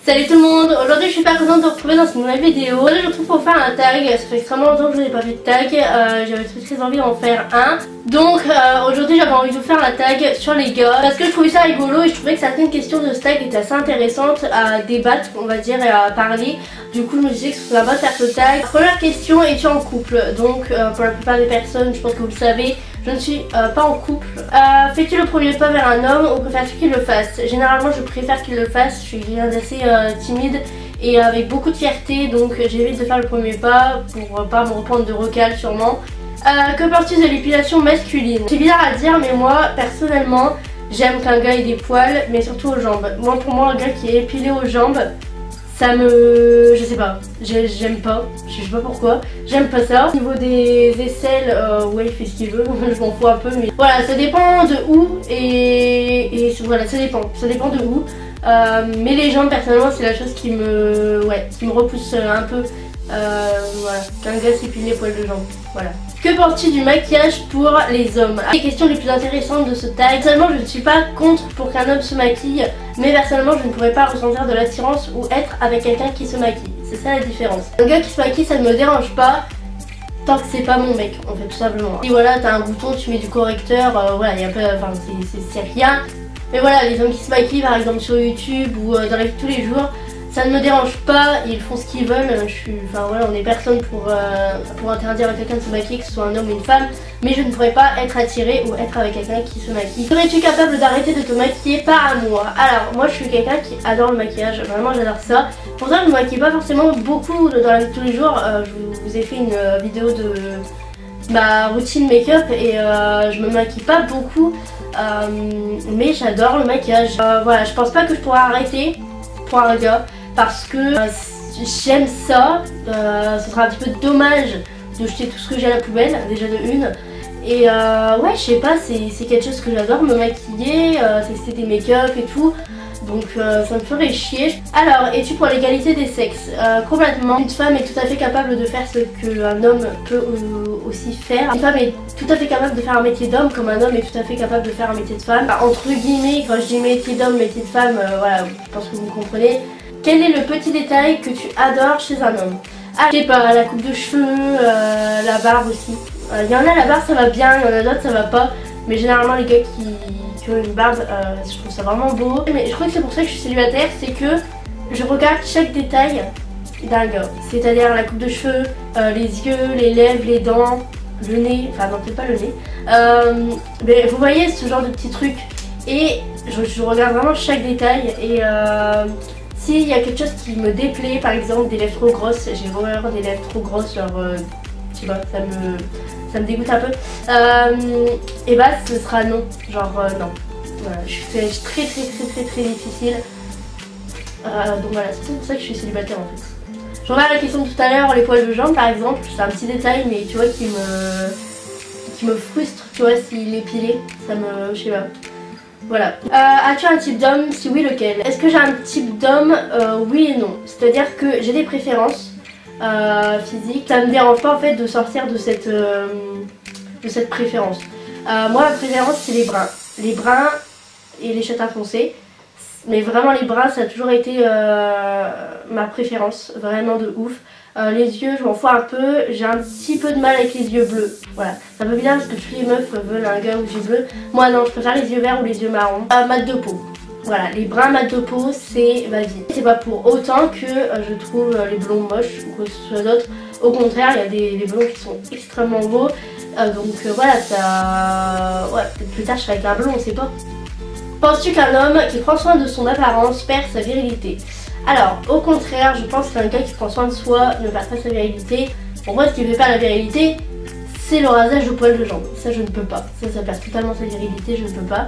Salut tout le monde, aujourd'hui je suis pas contente de vous retrouver dans cette nouvelle vidéo. Aujourd'hui je vous retrouve pour faire un tag, ça fait extrêmement longtemps que je n'ai pas fait de tag, j'avais très envie d'en faire un. Donc aujourd'hui j'avais envie de vous faire un tag sur les gars parce que je trouvais ça rigolo et je trouvais que certaines questions de ce tag étaient assez intéressantes à débattre, on va dire, et à parler. Du coup je me disais que ce serait sympa de faire ce tag. Première question, es-tu en couple? Donc pour la plupart des personnes, je pense que vous le savez, je ne suis pas en couple. Fais-tu le premier pas vers un homme ou préfères-tu qu'il le fasse? Généralement je préfère qu'il le fasse, je suis quelqu'un d'assez timide et avec beaucoup de fierté, donc j'évite de faire le premier pas pour pas me reprendre de recal sûrement. Que penses-tu de l'épilation masculine? C'est bizarre à dire mais moi personnellement j'aime qu'un gars ait des poils, mais surtout aux jambes. Moi pour moi un gars qui est épilé aux jambes, ça me... je sais pas, j'aime pas, je sais pas pourquoi, j'aime pas ça. Au niveau des aisselles, ouais il fait ce qu'il veut, je m'en fous un peu, mais voilà, ça dépend de où et voilà, ça dépend de où. Mais les jambes personnellement c'est la chose qui me repousse un peu, voilà, qu'un gars s'épile les poils de jambes, voilà. Que penses-tu du maquillage pour les hommes? Les questions les plus intéressantes de ce tag. Personnellement je ne suis pas contre pour qu'un homme se maquille, mais personnellement je ne pourrais pas ressentir de l'attirance ou être avec quelqu'un qui se maquille, c'est ça la différence. Un gars qui se maquille ça ne me dérange pas tant que c'est pas mon mec en fait, tout simplement. Et voilà, t'as un bouton, tu mets du correcteur, voilà, y a pas, enfin c'est rien. Mais voilà, les hommes qui se maquillent par exemple sur YouTube ou dans la vie de tous les jours, ça ne me dérange pas, ils font ce qu'ils veulent. Enfin voilà, on est personne pour interdire à quelqu'un de se maquiller, que ce soit un homme ou une femme. Mais je ne pourrais pas être attirée ou être avec quelqu'un qui se maquille. Serais-tu capable d'arrêter de te maquiller par amour? Alors moi je suis quelqu'un qui adore le maquillage, vraiment j'adore ça. Pourtant je ne me maquille pas forcément beaucoup dans la vie de tous les jours. Je vous ai fait une vidéo de ma routine make-up et je me maquille pas beaucoup. Mais j'adore le maquillage. Voilà, je pense pas que je pourrais arrêter pour un gars parce que j'aime ça. Ce sera un petit peu dommage de jeter tout ce que j'ai à la poubelle, déjà de une. Et ouais, je sais pas, c'est quelque chose que j'adore, me maquiller, tester des make-up et tout. Donc ça me ferait chier. Alors, es-tu pour l'égalité des sexes? Complètement. Une femme est tout à fait capable de faire ce qu'un homme peut aussi faire. Une femme est tout à fait capable de faire un métier d'homme comme un homme est tout à fait capable de faire un métier de femme. Entre guillemets, quand je dis métier d'homme, métier de femme, voilà, je pense que vous comprenez. Quel est le petit détail que tu adores chez un homme? Ah, je sais pas, la coupe de cheveux, la barbe aussi. Il y en a, la barbe ça va bien, il y en a d'autres ça va pas. Mais généralement les gars qui ont une barbe, je trouve ça vraiment beau. Mais je crois que c'est pour ça que je suis célibataire, c'est que je regarde chaque détail d'un gars. C'est-à-dire la coupe de cheveux, les yeux, les lèvres, les dents, le nez, enfin non peut-être pas le nez. Mais vous voyez ce genre de petits trucs. Et je regarde vraiment chaque détail et s'il y a quelque chose qui me déplaît, par exemple des lèvres trop grosses, j'ai horreur des lèvres trop grosses, genre tu vois, ça me dégoûte un peu, et bah ce sera non, genre non. Voilà, je suis très difficile, donc voilà, c'est pour ça que je suis célibataire en fait. Je reviens à la question de tout à l'heure, les poils de jambes par exemple, c'est un petit détail mais tu vois qui me frustre, tu vois, s'il est pilé, ça me, je sais pas. Voilà. As-tu un type d'homme? Si oui, lequel? Est-ce que j'ai un type d'homme? Oui et non. C'est-à-dire que j'ai des préférences physiques. Ça me dérange pas en fait de sortir de cette préférence. Moi, ma préférence c'est les bruns. Les bruns et les châtains foncés. Mais vraiment les bruns, ça a toujours été ma préférence. Vraiment de ouf. Les yeux, je m'en fous un peu, j'ai un petit peu de mal avec les yeux bleus. Voilà, c'est un peu bizarre parce que toutes les meufs veulent un gars aux yeux bleus. Moi non, je préfère les yeux verts ou les yeux marrons. Mat de peau. Voilà, les bruns mat de peau, c'est ma vie. C'est pas pour autant que je trouve les blonds moches ou que ce soit d'autres. Au contraire, il y a des blonds qui sont extrêmement beaux. Donc voilà, ça... Ouais, peut-être plus tard je serai avec un blond, on sait pas. Penses-tu qu'un homme qui prend soin de son apparence perd sa virilité? Alors, au contraire, je pense qu'un gars qui prend soin de soi ne perd pas sa virilité. Pour moi, ce qui ne fait pas la virilité, c'est le rasage de poils de jambes. Ça, je ne peux pas. Ça perd totalement sa virilité, je ne peux pas.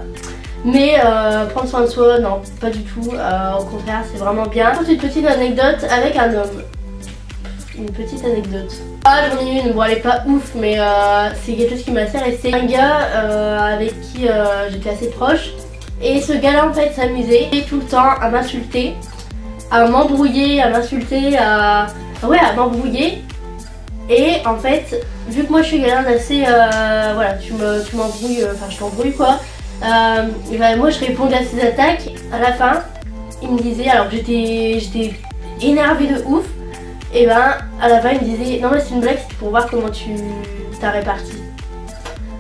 Mais prendre soin de soi, non, pas du tout. Au contraire, c'est vraiment bien. Une petite anecdote avec un homme. Une petite anecdote. Ah, j'en ai une. Bon, elle est pas ouf, mais c'est quelque chose qui m'a assez resté. Un gars avec qui j'étais assez proche. Et ce gars-là, en fait, s'amusait tout le temps à m'insulter, à m'embrouiller, à m'insulter, à m'embrouiller. Et en fait, vu que moi je suis quelqu'un d'assez, voilà, tu m'embrouilles, enfin je t'embrouille quoi. Et ben, moi je répondais à ses attaques. À la fin, il me disait, alors que j'étais énervée de ouf, et ben à la fin il me disait non mais c'est une blague, c'est pour voir comment tu t'as réparti.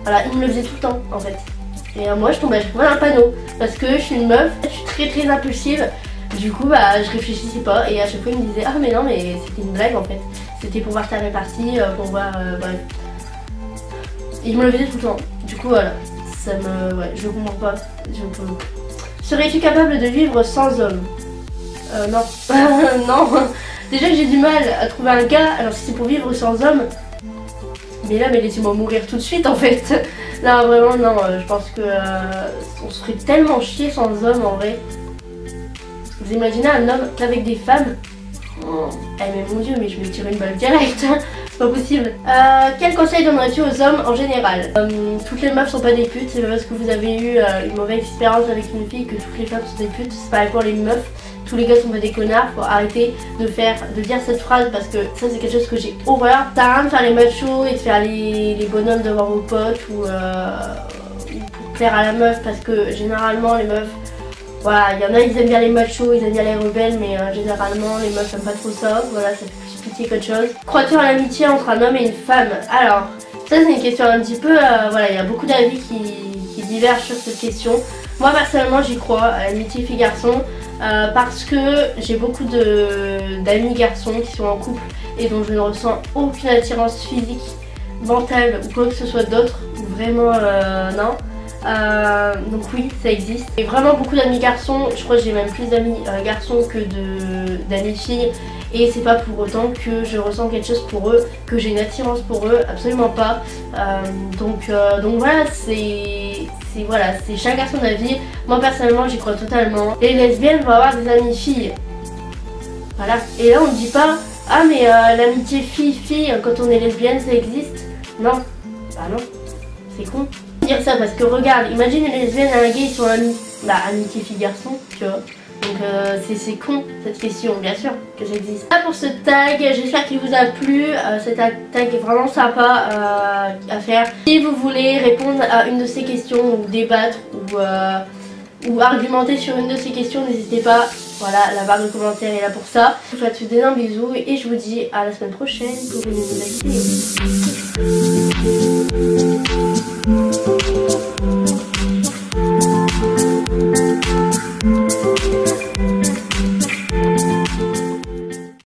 Voilà, il me le faisait tout le temps en fait. Et moi je tombais dans un panneau parce que je suis une meuf, je suis très impulsive. Du coup bah je réfléchissais pas et à chaque fois il me disait ah mais non mais c'était une blague en fait. C'était pour voir ta répartie, pour voir bref. Il me le faisait tout le temps. Du coup voilà, ça me... ouais, je comprends pas. Serais-tu capable de vivre sans homme? Non. Non. Déjà que j'ai du mal à trouver un gars, alors si c'est pour vivre sans homme, mais là mais laissez-moi mourir tout de suite en fait. Non vraiment non, je pense que on se ferait tellement chier sans homme en vrai. Vous imaginez un homme qu'avec des femmes? Oh. Eh mais mon dieu, mais je vais tirer une balle direct, c'est pas possible. Quel conseil donnerais-tu aux hommes en général? Toutes les meufs sont pas des putes, c'est pas parce que vous avez eu une mauvaise expérience avec une fille que toutes les femmes sont des putes, c'est pareil pour les meufs. Tous les gars sont pas des connards, faut arrêter de dire cette phrase parce que ça c'est quelque chose que j'ai horreur. T'as rien de faire les machos et de faire les bonhommes devant vos potes ou pour plaire à la meuf parce que généralement les meufs, voilà, il y en a ils aiment bien les machos, ils aiment bien les rebelles mais généralement les meufs aiment pas trop ça, voilà ça fait plus pitié qu'autre chose. Crois-tu en l'amitié entre un homme et une femme? Alors, ça c'est une question un petit peu, voilà il y a beaucoup d'avis qui divergent sur cette question. Moi personnellement j'y crois à l'amitié fille-garçon. Parce que j'ai beaucoup d'amis garçons qui sont en couple et dont je ne ressens aucune attirance physique, mentale ou quoi que ce soit d'autre. Vraiment non. Donc oui, ça existe. J'ai vraiment beaucoup d'amis garçons, je crois que j'ai même plus d'amis garçons que d'amis filles. Et c'est pas pour autant que je ressens quelque chose pour eux, que j'ai une attirance pour eux, absolument pas. Donc voilà, c'est chacun son avis. Moi personnellement j'y crois totalement. Les lesbiennes vont avoir des amies filles. Voilà. Et là on ne dit pas ah mais l'amitié fille-fille quand on est lesbienne ça existe. Non. Bah non. C'est con. Dire ça parce que regarde, imagine les lesbiennes et un gay ils sont amis. Bah amitié fille-garçon, tu vois. Donc c'est con cette question, bien sûr que ça existe. Là pour ce tag, j'espère qu'il vous a plu. C'est un tag vraiment sympa à faire. Si vous voulez répondre à une de ces questions ou débattre ou argumenter sur une de ces questions, n'hésitez pas. Voilà, la barre de commentaires est là pour ça. Je vous fais tous d'énormes bisous et je vous dis à la semaine prochaine pour une nouvelle vidéo.